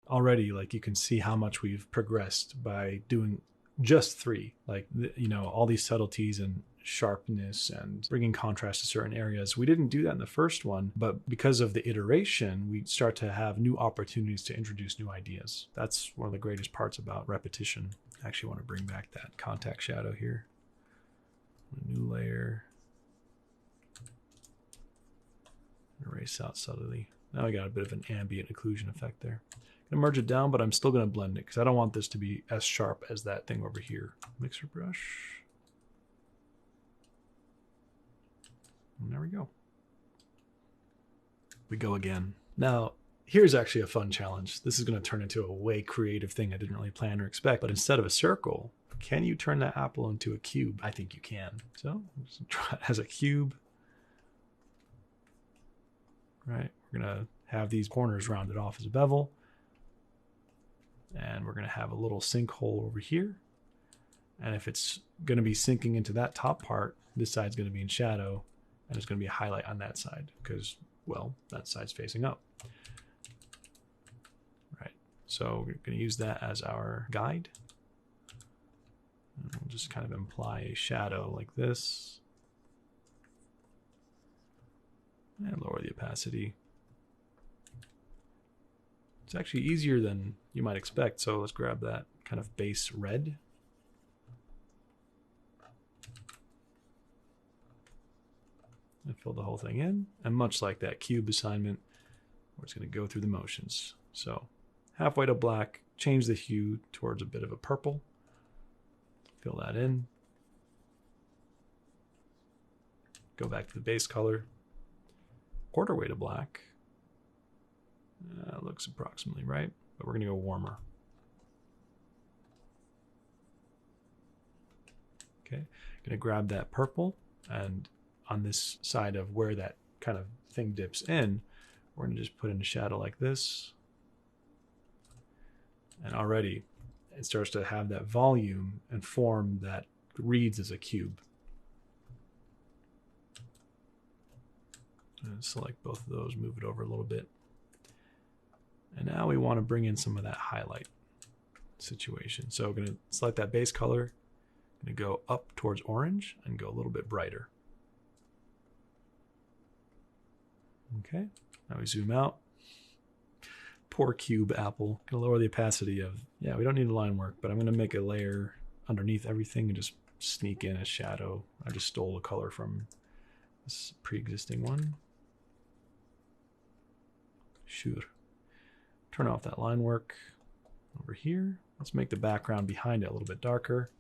already, like, you can see how much we've progressed by doing just three. Like, you know, all these subtleties and sharpness and bringing contrast to certain areas. We didn't do that in the first one, but because of the iteration, we start to have new opportunities to introduce new ideas. That's one of the greatest parts about repetition. I actually want to bring back that contact shadow here. A new layer. Erase out subtly. Now we got a bit of an ambient occlusion effect there. Gonna merge it down, but I'm still gonna blend it because I don't want this to be as sharp as that thing over here. Mixer brush. And there we go. We go again. Now, here's actually a fun challenge. This is gonna turn into a way creative thing I didn't really plan or expect, but instead of a circle, can you turn that apple into a cube? I think you can. So, just try it as a cube. Right, we're gonna have these corners rounded off as a bevel. And we're gonna have a little sinkhole over here. And if it's gonna be sinking into that top part, this side's gonna be in shadow, and there's gonna be a highlight on that side because, well, that side's facing up. Right, so we're gonna use that as our guide. And we'll just kind of imply a shadow like this. And lower the opacity. It's actually easier than you might expect, so let's grab that kind of base red. And fill the whole thing in. And much like that cube assignment, we're just going to go through the motions. So halfway to black, change the hue towards a bit of a purple. Fill that in. Go back to the base color. Quarter way to black. Looks approximately right, but we're going to go warmer. Okay, going to grab that purple, and on this side of where that kind of thing dips in, we're going to just put in a shadow like this. And already it starts to have that volume and form that reads as a cube. And select both of those, move it over a little bit. And now we want to bring in some of that highlight situation. So we're going to select that base color, going to go up towards orange and go a little bit brighter. Okay, now we zoom out. Poor cube apple. Gonna lower the opacity of, yeah, we don't need line work, but I'm gonna make a layer underneath everything and just sneak in a shadow. I just stole a color from this pre-existing one. Sure. Turn off that line work over here. Let's make the background behind it a little bit darker.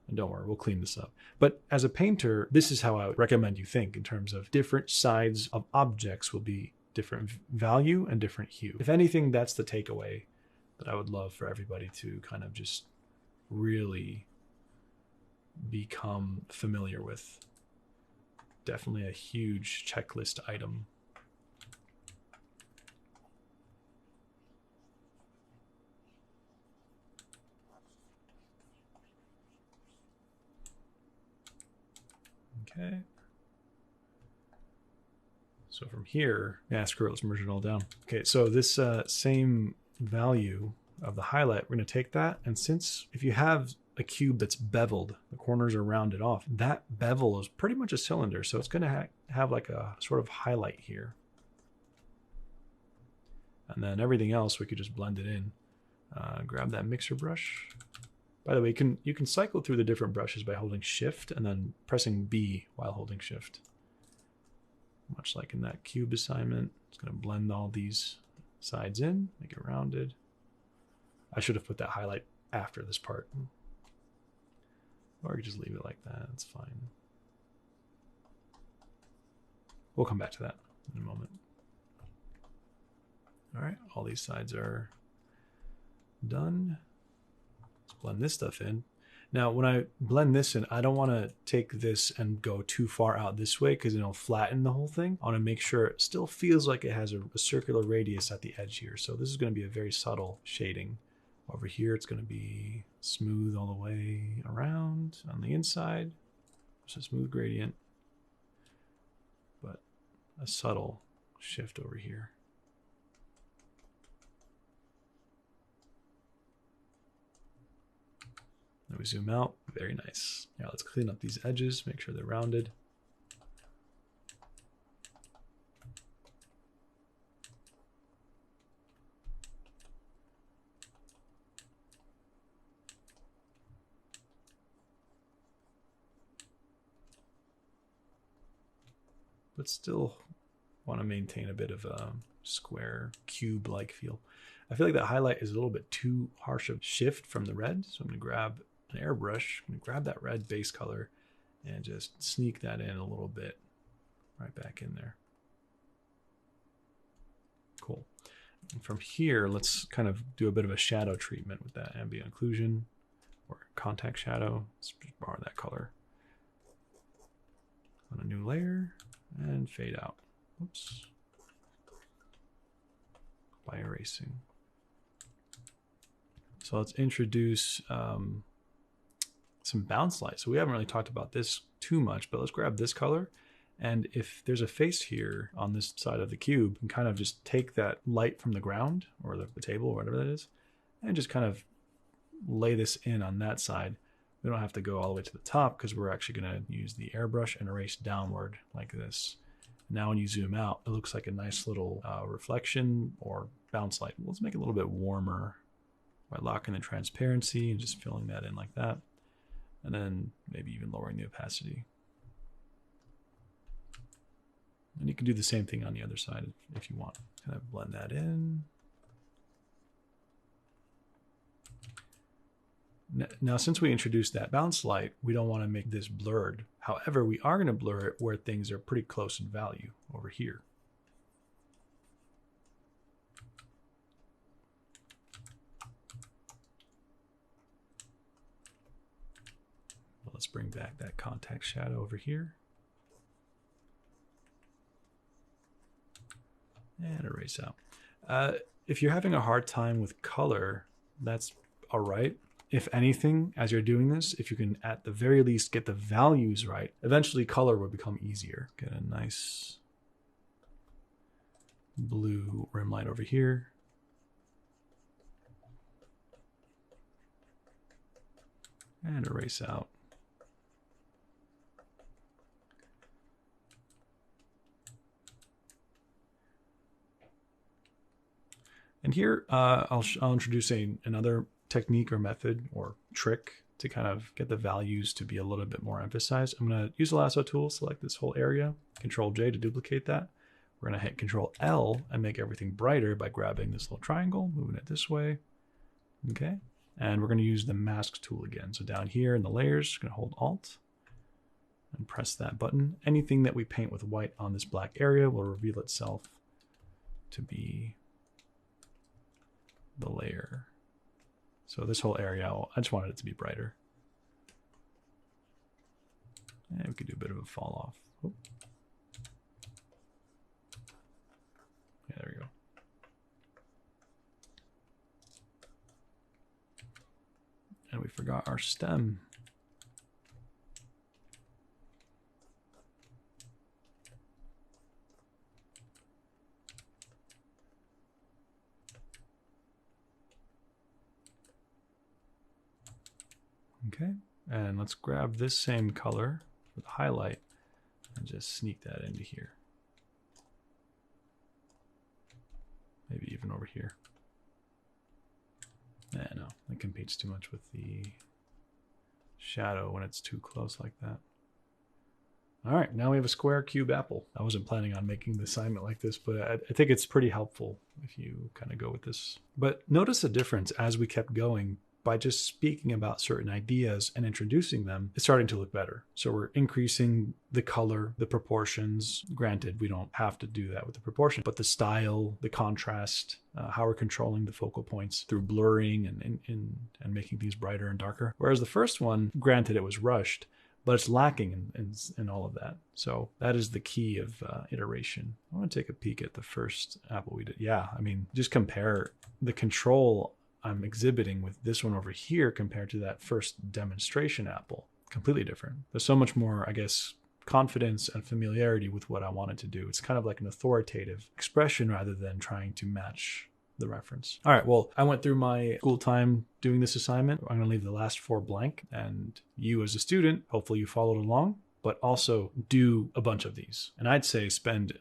And don't worry, we'll clean this up. But as a painter, this is how I would recommend you think in terms of different sides of objects will be different value and different hue. If anything, that's the takeaway that I would love for everybody to kind of just really become familiar with. Definitely a huge checklist item. Okay. So from here, yeah, screw it, let's merge it all down. Okay, so this same value of the highlight, we're going to take that, and since if you have a cube that's beveled, the corners are rounded off, that bevel is pretty much a cylinder, so it's going to have like a sort of highlight here. And then everything else, we could just blend it in. Grab that mixer brush. By the way, you can cycle through the different brushes by holding Shift and then pressing B while holding Shift. Much like in that cube assignment, it's going to blend all these sides in, make it rounded. I should have put that highlight after this part. Or you just leave it like that, it's fine. We'll come back to that in a moment. All right, all these sides are done. Let's blend this stuff in. Now, when I blend this in, I don't want to take this and go too far out this way because it'll flatten the whole thing. I want to make sure it still feels like it has a circular radius at the edge here. So this is going to be a very subtle shading. Over here, it's going to be smooth all the way around on the inside. Just a smooth gradient, but a subtle shift over here. And we zoom out. Very nice. Now let's clean up these edges, make sure they're rounded. But still want to maintain a bit of a square cube-like feel. I feel like that highlight is a little bit too harsh of shift from the red. So I'm going to grab an airbrush, I'm going to grab that red base color and just sneak that in a little bit right back in there. Cool. And from here, let's kind of do a bit of a shadow treatment with that ambient occlusion or contact shadow. Let's just borrow that color on a new layer and fade out. Oops. By erasing. So let's introduce some bounce light. So we haven't really talked about this too much, but let's grab this color. And if there's a face here on this side of the cube, and kind of just take that light from the ground or the table or whatever that is, and just kind of lay this in on that side. We don't have to go all the way to the top because we're actually going to use the airbrush and erase downward like this. Now when you zoom out, it looks like a nice little reflection or bounce light. Let's make it a little bit warmer by locking the transparency and just filling that in like that. And then maybe even lowering the opacity. And you can do the same thing on the other side if you want. Kind of blend that in. Now, since we introduced that bounce light, we don't want to make this blurred. However, we are going to blur it where things are pretty close in value over here. Well, let's bring back that contact shadow over here. And erase out. If you're having a hard time with color, that's all right. If anything, as you're doing this, if you can at the very least get the values right, eventually color will become easier. Get a nice blue rim light over here. And erase out. And here I'll introduce another technique or method or trick to kind of get the values to be a little bit more emphasized. I'm going to use the lasso tool, select this whole area, Control J to duplicate that. We're going to hit Control L and make everything brighter by grabbing this little triangle, moving it this way. Okay. And we're going to use the mask tool again. So down here in the layers, going to hold Alt and press that button. Anything that we paint with white on this black area will reveal itself to be the layer. So this whole area, I just wanted it to be brighter. And we could do a bit of a fall off. Oh. Yeah, there we go. And we forgot our stem. Okay, and let's grab this same color for the highlight and just sneak that into here. Maybe even over here. No, it competes too much with the shadow when it's too close like that. All right, now we have a square cube apple. I wasn't planning on making the assignment like this, but I think it's pretty helpful if you kind of go with this. But notice a difference as we kept going. By just speaking about certain ideas and introducing them, it's starting to look better. So we're increasing the color, the proportions. Granted, we don't have to do that with the proportion, but the style, the contrast, how we're controlling the focal points through blurring and making things brighter and darker. Whereas the first one, granted, it was rushed, but it's lacking in all of that. So that is the key of iteration. I want to take a peek at the first apple we did. Yeah, I mean, just compare the control I'm exhibiting with this one over here compared to that first demonstration apple. Completely different. There's so much more, I guess, confidence and familiarity with what I wanted to do. It's kind of like an authoritative expression rather than trying to match the reference. All right, well, I went through my school time doing this assignment. I'm going to leave the last 4 blank, and you as a student, hopefully you followed along, but also do a bunch of these. And I'd say spend,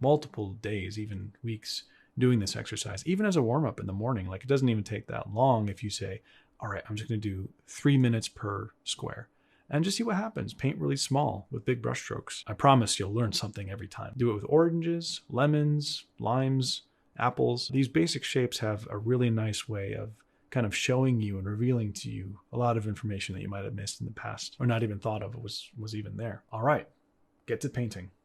multiple days, even weeks, doing this exercise, even as a warm-up in the morning. Like, it doesn't even take that long if you say, all right, I'm just going to do 3 minutes per square. And just see what happens. Paint really small with big brush strokes. I promise you'll learn something every time. Do it with oranges, lemons, limes, apples. These basic shapes have a really nice way of kind of showing you and revealing to you a lot of information that you might have missed in the past or not even thought of was even there. All right, get to painting.